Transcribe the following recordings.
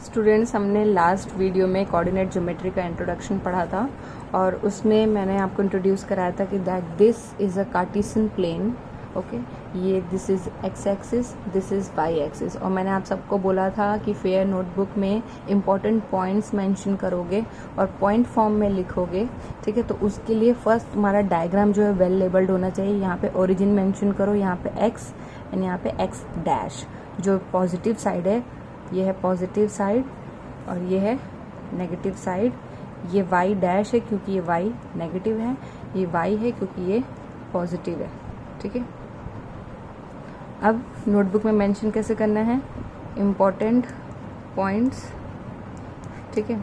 Students, हमने last video में coordinate geometry का इंट्रोडक्शन पढ़ा था और उसमें मैंने आपको इंट्रोड्यूस कराया था कि that this is a Cartesian plane. Okay, ये this is X axis, this is Y axis. और मैंने आप सबको बोला था कि फेयर नोटबुक में इम्पॉर्टेंट पॉइंट्स मेंशन करोगे और पॉइंट फॉर्म में लिखोगे। ठीक है, तो उसके लिए फर्स्ट तुम्हारा डायग्राम जो है वेल लेबल्ड होना चाहिए। यहाँ पे ओरिजिन मेंशन करो, यहाँ पे एक्स एंड यहाँ पे एक्स डैश। जो पॉजिटिव साइड है ये है पॉजिटिव साइड और ये है नेगेटिव साइड। ये y डैश है क्योंकि ये y नेगेटिव है, ये y है क्योंकि ये पॉजिटिव है। ठीक है, अब नोटबुक में मेंशन कैसे करना है इम्पोर्टेंट पॉइंट्स। ठीक है,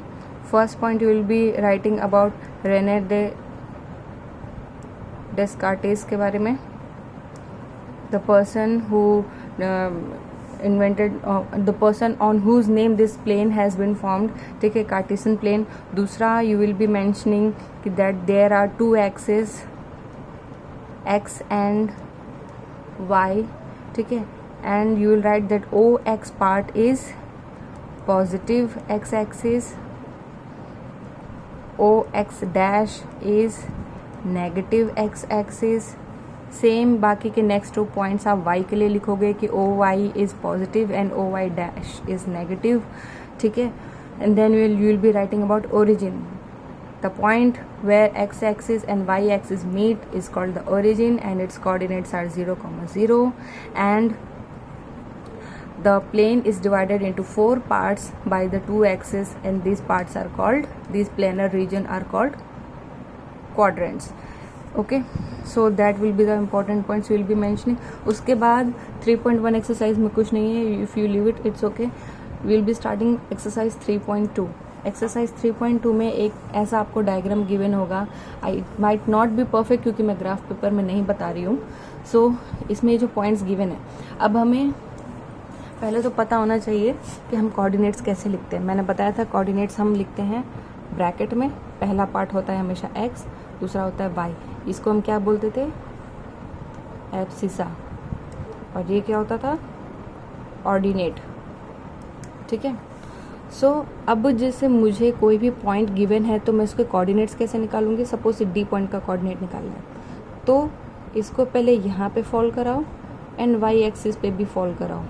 first point you will be writing about René Descartes के बारे में, the person who invented the person on whose name this plane has been formed. ठीक है, कार्टेशियन प्लेन। दूसरा you will be mentioning that there are two axes x and y. ठीक है, and you will write that OX part is positive x axis, OX dash is negative x axis. Same बाकी के next 2 points आप y के लिए लिखोगे कि O Y is positive and O Y dash is negative. ठीक है, and then you will be writing about origin. The point where x axis and y axis meet is called the origin and its coordinates are 0, 0 and the plane is divided into 4 parts by the 2 axes and these parts are called, these planar region are called quadrants. Okay, so that will be the important points we will be mentioning. उसके बाद 3.1 exercise में कुछ नहीं है, if you leave it it's okay. we will be starting exercise 3.2. Exercise 3.2 में एक ऐसा आपको डायग्राम गिवन होगा. I might not be perfect क्योंकि मैं ग्राफ पेपर में नहीं बता रही हूँ. सो इसमें जो पॉइंट्स गिवन है, अब हमें पहले तो पता होना चाहिए कि हम कोऑर्डिनेट्स कैसे लिखते हैं. मैंने बताया था कोऑर्डिनेट्स हम लिखते हैं ब्रैकेट में. पहला पार्ट होता है हमेशा x, दूसरा होता है y. इसको हम क्या बोलते थे, एब्सिसा. और ये क्या होता था, ऑर्डिनेट. ठीक है, सो अब जैसे मुझे कोई भी पॉइंट गिवन है तो मैं उसके कोऑर्डिनेट्स कैसे निकालूंगी. सपोज डी पॉइंट का कोऑर्डिनेट निकालना है तो इसको पहले यहाँ पे फॉल कराओ एंड y एक्सिस पे भी फॉल कराओ.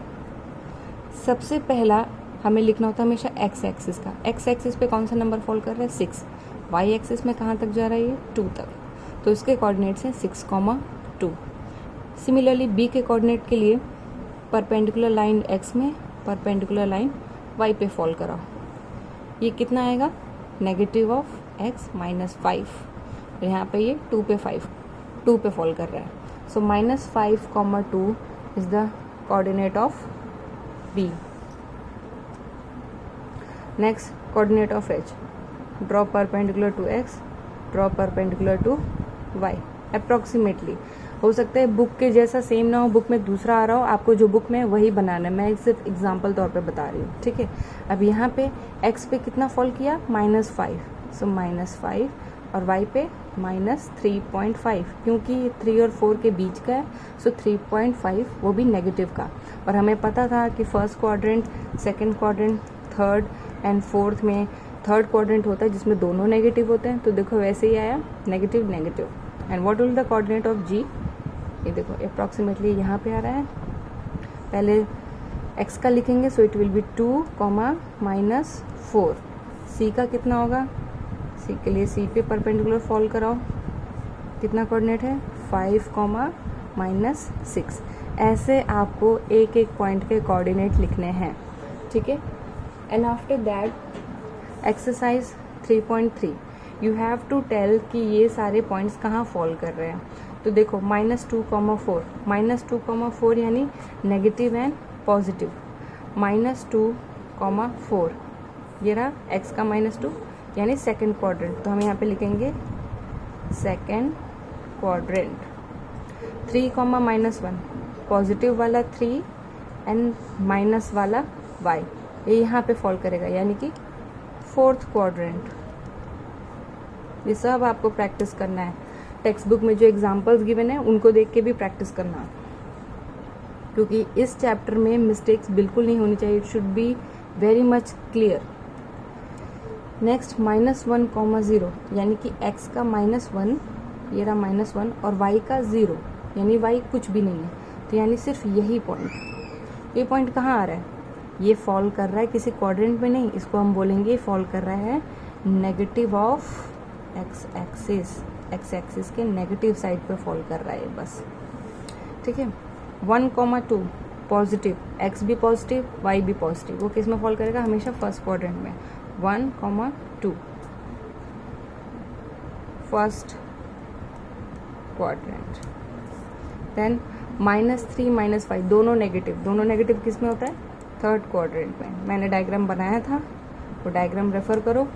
सबसे पहला हमें लिखना होता है हमेशा x एक्सिस का. x एक्सिस पे कौन सा नंबर फॉल कर रहा है, 6. y एक्सिस में कहाँ तक जा रहा है, ये 2 तक. तो इसके कोऑर्डिनेट्स हैं 6, 2. सिमिलरली b के कोऑर्डिनेट के लिए परपेंडिकुलर लाइन x में, परपेंडिकुलर लाइन y पे फॉल कराओ. ये कितना आएगा, नेगेटिव ऑफ x -5. और यहाँ पे ये 2 पे फॉल कर रहा है. So -5, 2 is the coordinate of b. Next, coordinate of h. Draw perpendicular to x, draw perpendicular to y. Approximately हो सकता है बुक के जैसा सेम ना हो, बुक में दूसरा आ रहा हो, आपको जो बुक में वही बनाना है. मैं सिर्फ एग्जांपल तौर पे बता रही हूँ. ठीक है, अब यहाँ पे x पे कितना फॉल किया, -5. सो -5 और y पे -3.5 क्योंकि 3 और 4 के बीच का है. सो 3.5 वो भी नेगेटिव का. और हमें पता था कि first quadrant, second quadrant, third and fourth में थर्ड क्वाड्रेंट होता है जिसमें दोनों नेगेटिव होते हैं. तो देखो वैसे ही आया, negative negative. And what will the coordinate of g, ये देखो अप्रॉक्सीमेटली यहाँ पे आ रहा है. पहले x का लिखेंगे, so it will be 2, -4. c का कितना होगा, c के लिए c पे परपेंडिकुलर फॉल कराओ. कितना कोऑर्डिनेट है, 5, -6. ऐसे आपको एक एक पॉइंट के कोऑर्डिनेट लिखने हैं. ठीक है, and after that exercise 3.3 you have to tell कि ये सारे पॉइंट्स कहाँ फॉल कर रहे हैं. तो देखो -2, 4. -2, 4 यानी नेगेटिव एंड पॉजिटिव. -2, 4 ये रहा x का -2 यानी सेकेंड क्वाड्रेंट. तो हम यहाँ पे लिखेंगे सेकेंड क्वाड्रेंट. 3, -1 पॉजिटिव वाला 3 एंड माइनस वाला y, ये यहाँ पे फॉल करेगा यानी कि फोर्थ क्वाड्रेंट. ये सब आपको प्रैक्टिस करना है. टेक्स्ट बुक में जो एग्जांपल्स गिवन है उनको देख के भी प्रैक्टिस करना, क्योंकि इस चैप्टर में मिस्टेक्स बिल्कुल नहीं होनी चाहिए. It should be very much clear. Next -1, 0 यानी कि x का -1, ये रहा -1, और y का 0 यानी y कुछ भी नहीं है। तो यानी सिर्फ यही पॉइंट, ये पॉइंट कहाँ आ रहा है, ये फॉल कर रहा है किसी क्वाड्रेंट में नहीं, इसको हम बोलेंगे फॉल कर रहा है नेगेटिव ऑफ x एक्सिस के नेगेटिव साइड पे फॉल कर रहा है बस। ठीक है। 1, 2 पॉजिटिव, x भी पॉजिटिव y भी पॉजिटिव, वो किस में फॉल करेगा, हमेशा फर्स्ट क्वाड्रेंट में। 1, 2 फर्स्ट क्वाड्रेंट। देन -3, -5 दोनों नेगेटिव किस में होता है, थर्ड क्वाड्रेंट में। मैंने डायग्राम बनाया था, वो डायग्राम रेफर करो।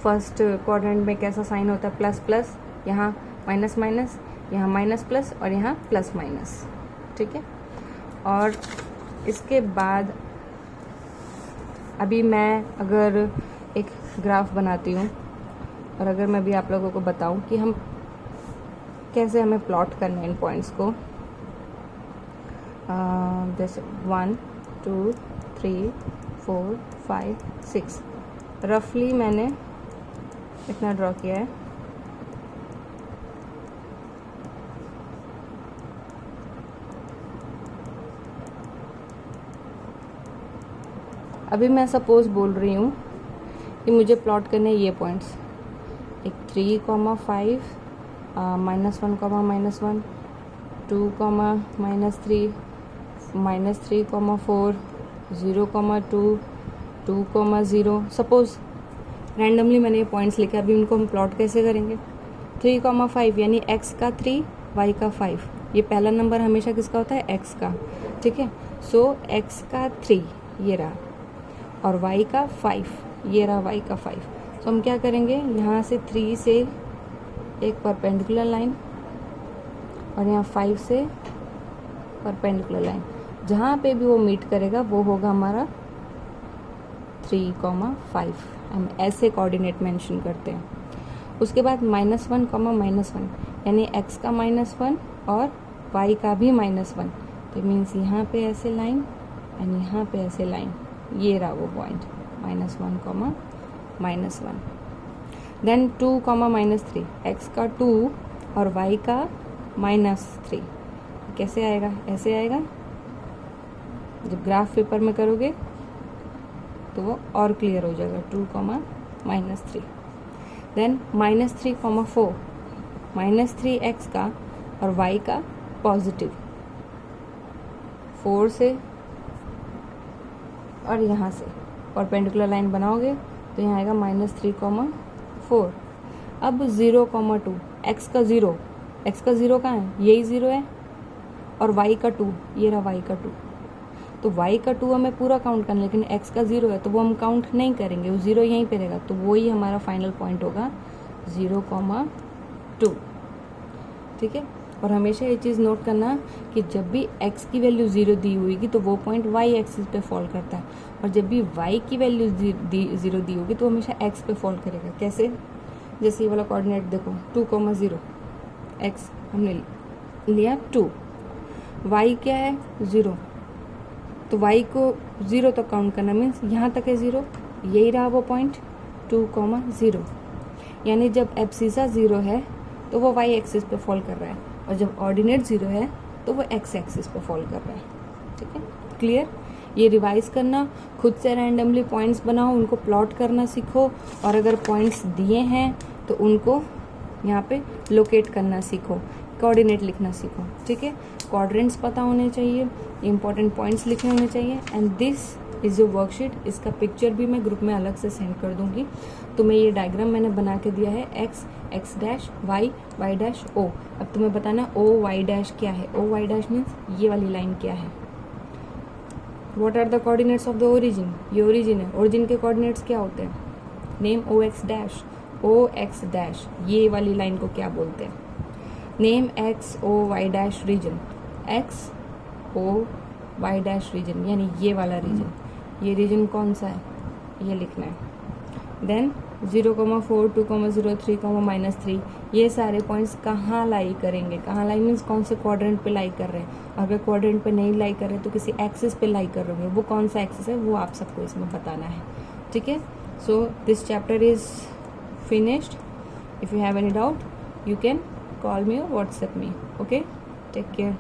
फर्स्ट क्वाड्रेंट में कैसा साइन होता है, प्लस प्लस, यहाँ माइनस माइनस, यहाँ माइनस प्लस और यहाँ प्लस माइनस। ठीक है। और इसके बाद अभी मैं अगर एक ग्राफ बनाती हूँ और अगर मैं भी आप लोगों को बताऊँ कि हम कैसे हमें प्लॉट करना है इन पॉइंट्स को, जैसे 1, 2, 3, 4, 5, 6 रफली मैंने इतना ड्रॉ किया है। अभी मैं सपोज बोल रही हूँ कि मुझे प्लॉट करने ये पॉइंट्स, एक 3, 5, -1, -1, 2, -3, -3, 4, 0, 2, 0। सपोज रैंडमली मैंने ये पॉइंट्स लिखे। अभी इनको हम प्लॉट कैसे करेंगे, 3, 5 यानी x का 3, y का 5। ये पहला नंबर हमेशा किसका होता है, x का। ठीक है। सो x का 3 ये रहा और y का 5 ये रहा, y का 5। तो हम क्या करेंगे, यहाँ से 3 से एक परपेंडिकुलर लाइन और यहाँ 5 से परपेंडिकुलर लाइन, जहाँ पे भी वो मीट करेगा वो होगा हमारा 3, 5। हम ऐसे कोऑर्डिनेट मेंशन करते हैं। उसके बाद -1, -1 यानी x का -1 और y का भी -1। तो मीन्स यहाँ पे ऐसे लाइन एंड यहाँ पे ऐसे लाइन, ये रहा वो पॉइंट -1, -1। देन 2, -3 x का 2 और y का -3। कैसे आएगा, ऐसे आएगा। जब ग्राफ पेपर में करोगे तो वो और क्लियर हो जाएगा। 2, -3। देन -3, 4 -3x का और y का पॉजिटिव 4 से और यहाँ से परपेंडिकुलर लाइन बनाओगे तो यहाँ आएगा -3, 4। अब 0, 2 x का 0 कहाँ है, यही 0 है और y का 2 ये रहा, y का 2। तो y का 2 हमें पूरा काउंट करना, लेकिन x का 0 है तो वो हम काउंट नहीं करेंगे, वो 0 यहीं पे रहेगा। तो वही हमारा फाइनल पॉइंट होगा 0, 2। ठीक है। और हमेशा ये चीज़ नोट करना कि जब भी x की वैल्यू 0 दी हुई तो वो पॉइंट y एक्सिस पे फॉल करता है, और जब भी y की वैल्यू 0 दी होगी तो हमेशा x पे फॉल करेगा। कैसे, जैसे ये वाला कोऑर्डिनेट देखो 2, 0 x हमने लिया 2, y क्या है 0, तो y को 0 तक काउंट करना, मीन्स यहाँ तक है 0, यही रहा वो पॉइंट 2, 0। यानी जब एब्सिसा 0 है तो वो y एक्सिस पे फॉल कर रहा है, और जब ऑर्डिनेट 0 है तो वो x एक्सिस पे फॉल कर रहा है। ठीक है, क्लियर। ये रिवाइज करना, खुद से रैंडमली पॉइंट्स बनाओ, उनको प्लॉट करना सीखो, और अगर पॉइंट्स दिए हैं तो उनको यहाँ पे लोकेट करना सीखो, कोऑर्डिनेट लिखना सीखो। ठीक है, क्वाड्रेंट्स पता होने चाहिए, इंपॉर्टेंट पॉइंट्स लिखे होने चाहिए। And this is your worksheet. इसका पिक्चर भी मैं ग्रुप में अलग से सेंड कर दूंगी। तो मैं ये डायग्राम मैंने बना के दिया है, x, x dash, y, y dash, o। अब तुम्हें बताना o, y डैश क्या है। o, y डैश मीन्स ये वाली लाइन क्या है। What are the coordinates of the origin, ये ओरिजिन है, ओरिजिन के कोऑर्डिनेट्स क्या होते हैं, name o x dash, o x dash, ये वाली लाइन को क्या बोलते हैं, name x o y dash region, x o y dash region यानी ये वाला रीजन, ये रीजन कौन सा है ये लिखना है। देन 0,4, 2,0, 3, ये सारे पॉइंट्स कहाँ लाई करेंगे, कहाँ लाई मीन्स कौन से क्वाड्रेंट पे लाई कर रहे हैं। अगर क्वाड्रेंट पे नहीं लाई कर रहे तो किसी एक्सिस पे लाई कर रहे होंगे, वो कौन सा एक्सिस है वो आप सबको इसमें बताना है, ठीक है। So this chapter is finished. If you have any doubt, you can call me or WhatsApp me. Okay, take care.